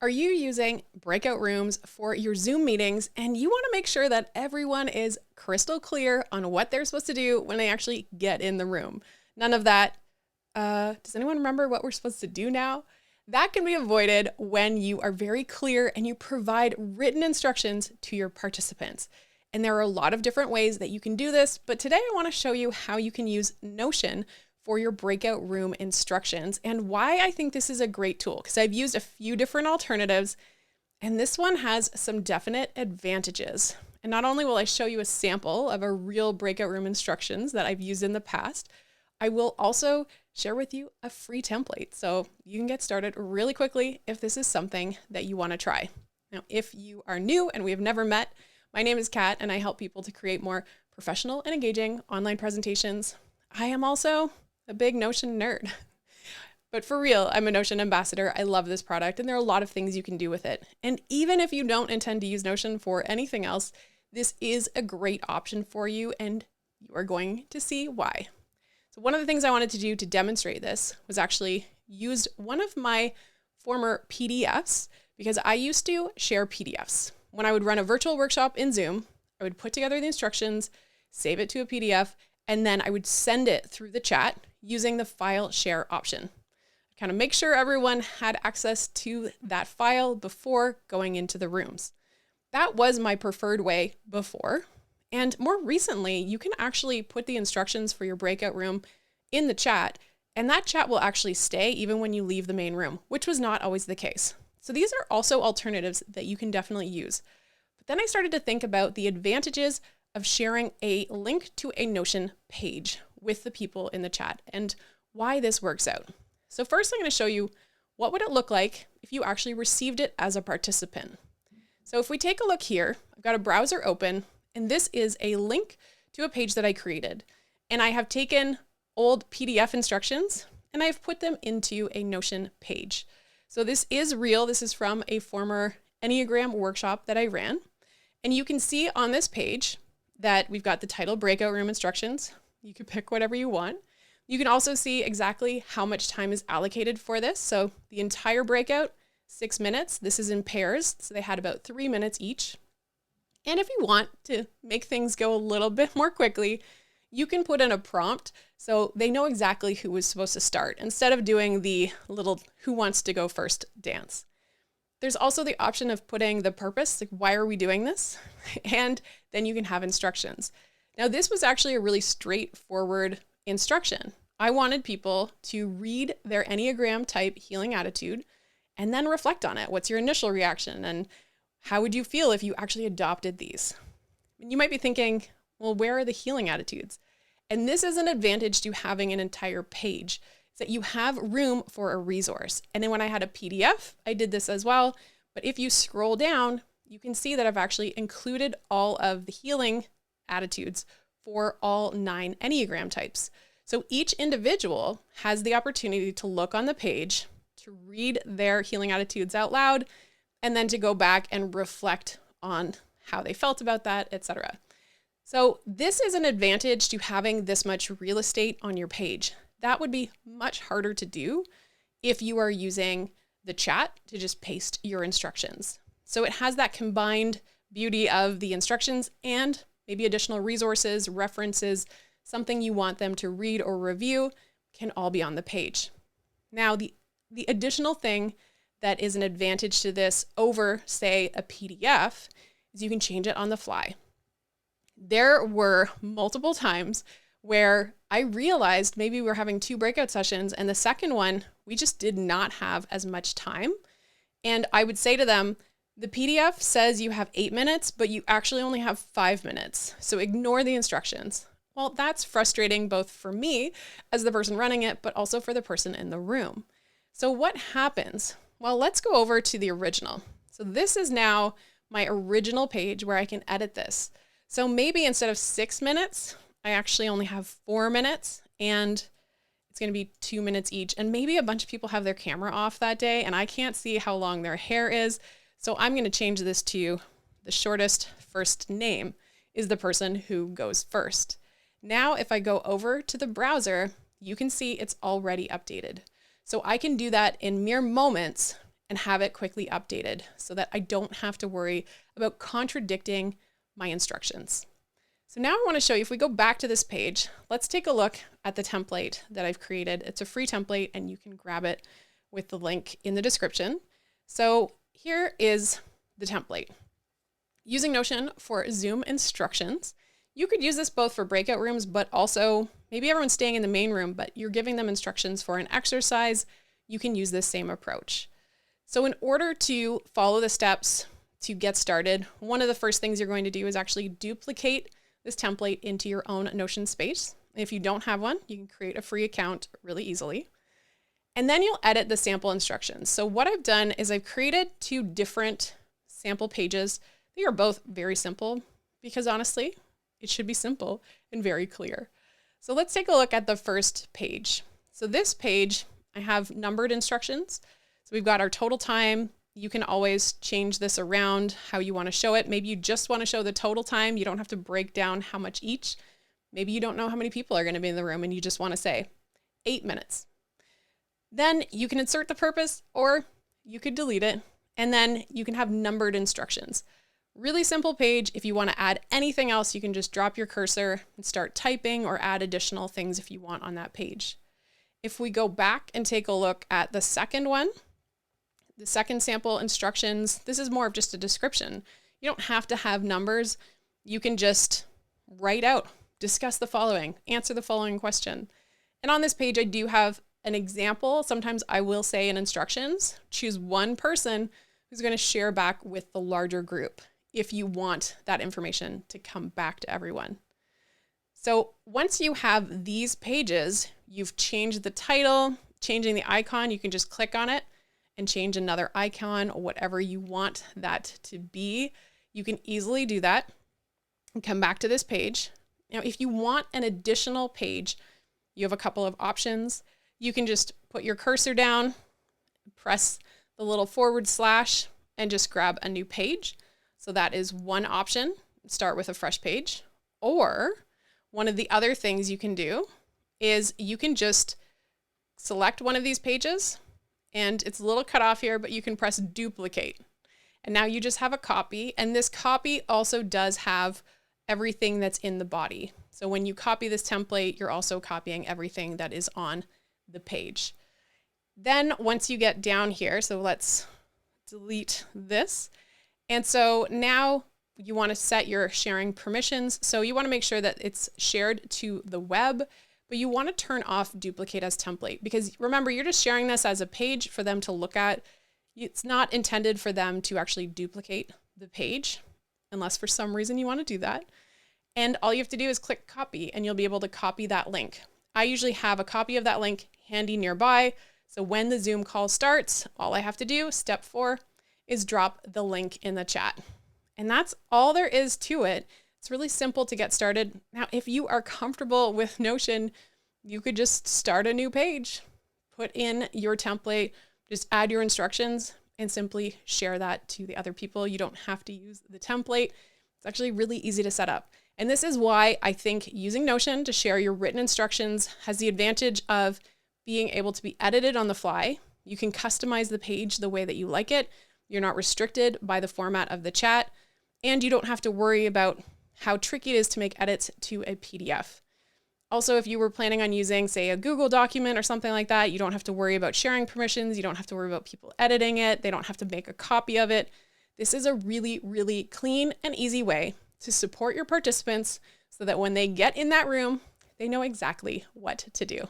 Are you using breakout rooms for your Zoom meetings and you want to make sure that everyone is crystal clear on what they're supposed to do when they actually get in the room? None of that, does anyone remember what we're supposed to do now? That can be avoided when you are very clear and you provide written instructions to your participants. And there are a lot of different ways that you can do this, but today I want to show you how you can use Notion for your breakout room instructions and why I think this is a great tool, because I've used a few different alternatives and this one has some definite advantages. And not only will I show you a sample of a real breakout room instructions that I've used in the past, I will also share with you a free template so you can get started really quickly if this is something that you want to try. Now, if you are new and we have never met, my name is Kat and I help people to create more professional and engaging online presentations. I am also a big Notion nerd. But for real, I'm a Notion ambassador. I love this product and there are a lot of things you can do with it. And even if you don't intend to use Notion for anything else, this is a great option for you and you are going to see why. So one of the things I wanted to do to demonstrate this was actually use one of my former PDFs, because I used to share PDFs. When I would run a virtual workshop in Zoom, I would put together the instructions, save it to a PDF, and then I would send it through the chat using the file share option. Kind of make sure everyone had access to that file before going into the rooms. That was my preferred way before. And more recently, you can actually put the instructions for your breakout room in the chat, and that chat will actually stay even when you leave the main room, which was not always the case. So these are also alternatives that you can definitely use. But then I started to think about the advantages of sharing a link to a Notion page with the people in the chat and why this works out. So first I'm going to show you what would it look like if you actually received it as a participant. So if we take a look here, I've got a browser open and this is a link to a page that I created. And I have taken old PDF instructions and I've put them into a Notion page. So this is real. This is from a former Enneagram workshop that I ran. And you can see on this page that we've got the title breakout room instructions. You can pick whatever you want. You can also see exactly how much time is allocated for this. So the entire breakout, 6 minutes. This is in pairs. So they had about 3 minutes each. And if you want to make things go a little bit more quickly, you can put in a prompt so they know exactly who was supposed to start instead of doing the little who wants to go first dance. There's also the option of putting the purpose, like why are we doing this? And then you can have instructions. Now this was actually a really straightforward instruction. I wanted people to read their Enneagram type healing attitude and then reflect on it. What's your initial reaction? And how would you feel if you actually adopted these? And you might be thinking, well, where are the healing attitudes? And this is an advantage to having an entire page, is that you have room for a resource. And then when I had a PDF, I did this as well. But if you scroll down, you can see that I've actually included all of the healing attitudes for all 9 Enneagram types. So each individual has the opportunity to look on the page, to read their healing attitudes out loud, and then to go back and reflect on how they felt about that, etc. So this is an advantage to having this much real estate on your page. That would be much harder to do if you are using the chat to just paste your instructions. So it has that combined beauty of the instructions and maybe additional resources, references, something you want them to read or review can all be on the page. Now, the additional thing that is an advantage to this over, say, a PDF is you can change it on the fly. There were multiple times where I realized maybe we were having 2 breakout sessions and the second one, we just did not have as much time. And I would say to them, the PDF says you have 8 minutes, but you actually only have 5 minutes. So ignore the instructions. Well, that's frustrating both for me as the person running it, but also for the person in the room. So what happens? Well, let's go over to the original. So this is now my original page where I can edit this. So maybe instead of 6 minutes, I actually only have 4 minutes and it's going to be 2 minutes each. And maybe a bunch of people have their camera off that day and I can't see how long their hair is. So I'm going to change this to the shortest first name is the person who goes first. Now, if I go over to the browser, you can see it's already updated. So I can do that in mere moments and have it quickly updated so that I don't have to worry about contradicting my instructions. So now I want to show you, if we go back to this page, let's take a look at the template that I've created. It's a free template and you can grab it with the link in the description. So here is the template. Using Notion for Zoom instructions. You could use this both for breakout rooms, but also maybe everyone's staying in the main room, but you're giving them instructions for an exercise. You can use this same approach. So in order to follow the steps to get started, one of the first things you're going to do is actually duplicate this template into your own Notion space. If you don't have one, you can create a free account really easily. And then you'll edit the sample instructions. So what I've done is I've created 2 different sample pages. They are both very simple because honestly, it should be simple and very clear. So let's take a look at the first page. So this page, I have numbered instructions. So we've got our total time. You can always change this around how you want to show it. Maybe you just want to show the total time. You don't have to break down how much each. Maybe you don't know how many people are going to be in the room and you just want to say 8 minutes. Then you can insert the purpose or you could delete it. And then you can have numbered instructions. Really simple page. If you want to add anything else, you can just drop your cursor and start typing or add additional things if you want on that page. If we go back and take a look at the second one, the second sample instructions, this is more of just a description. You don't have to have numbers. You can just write out, discuss the following, answer the following question. And on this page, I do have an example. Sometimes I will say in instructions, choose one person who's going to share back with the larger group if you want that information to come back to everyone. So once you have these pages, you've changed the title, changing the icon, you can just click on it and change another icon or whatever you want that to be. You can easily do that and come back to this page. Now, if you want an additional page, you have a couple of options. You can just put your cursor down, press the little / and just grab a new page. So that is one option. Start with a fresh page. Or one of the other things you can do is you can just select one of these pages and it's a little cut off here, but you can press duplicate. And now you just have a copy. And this copy also does have everything that's in the body. So when you copy this template, you're also copying everything that is on the page. Then once you get down here, so let's delete this. And so now you want to set your sharing permissions. So you want to make sure that it's shared to the web, but you want to turn off duplicate as template because remember, you're just sharing this as a page for them to look at. It's not intended for them to actually duplicate the page unless for some reason you want to do that. And all you have to do is click copy and you'll be able to copy that link. I usually have a copy of that link handy nearby. So when the Zoom call starts, all I have to do, step 4, is drop the link in the chat. And that's all there is to it. It's really simple to get started. Now, if you are comfortable with Notion, you could just start a new page, put in your template, just add your instructions and simply share that to the other people. You don't have to use the template. It's actually really easy to set up. And this is why I think using Notion to share your written instructions has the advantage of being able to be edited on the fly. You can customize the page the way that you like it. You're not restricted by the format of the chat, and you don't have to worry about how tricky it is to make edits to a PDF. Also, if you were planning on using, say, a Google document or something like that, you don't have to worry about sharing permissions. You don't have to worry about people editing it. They don't have to make a copy of it. This is a really, really clean and easy way to support your participants so that when they get in that room, they know exactly what to do.